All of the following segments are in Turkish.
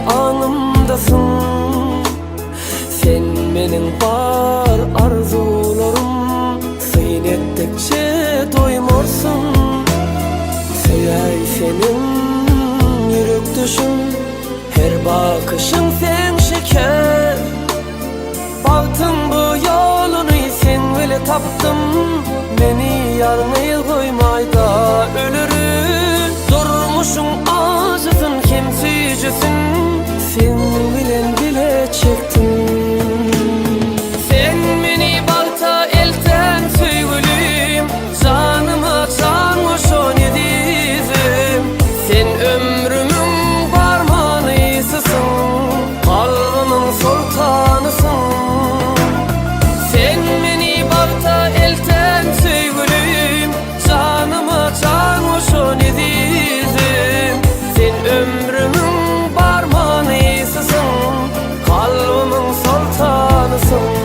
anımdasın. Sen menin bar arzularım, sıyın ettikçe doymorsun. Söýäý senin ýürek düşüm, her bakışın sen şeker. Bagtın bu ýoluny sen bile tapdym, meni ýalňyz goýmaýda ölürüm. Durmuşum ajysyn kim süýjüsün, sen bilen bile çektim. Sen meni bagta elten süýgülüm, janyma jan goşan edizim. Sen ömrümün barmanysysın, kalbymyň sultanysın. Sen meni bagta elten süýgülüm, janyma jan goşan edizim. Sen ömrümün barmanysysın, kalbymyň sultanysın.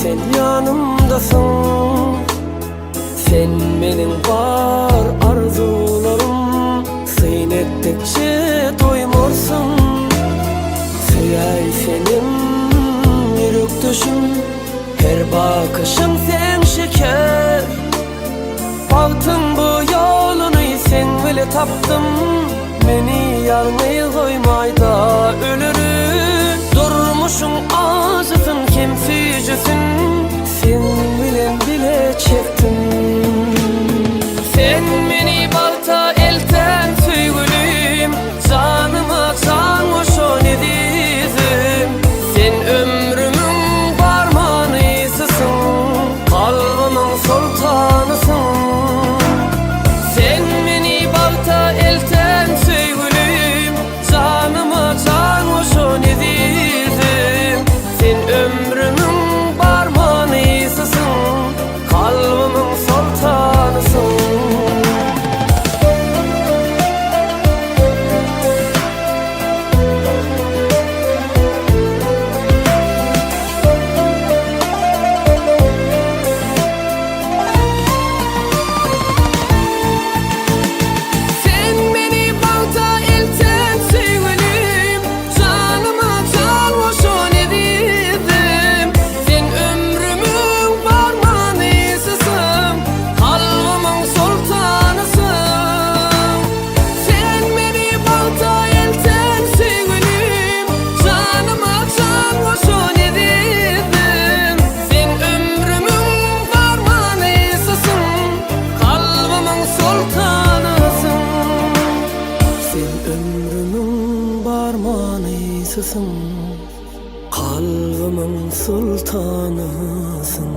Sen yanımdasın, sen menin bar arzularım, sıyın ettikçe doymorsun. Söýäý senin ýürek düşüm, her bakışın sen şeker. Bagtın bu ýoluny sen bile tapdym, meni ýalňyz goýmaýda ölürüm. Durmuşum ajysyn kim süýjüsün, sen bilen bile çektim. Sen meni bagta elten süýgülüm, janyma jan goşan edizim. Sen ömrümün barmanysysın, kalbymyň sultanysın. Sen meni bagta elten süýgülüm, janyma jan goşan edizim. Sen ömrümün barmanysysın, kalbymyň sultanysın. Kalbimın sultanısın.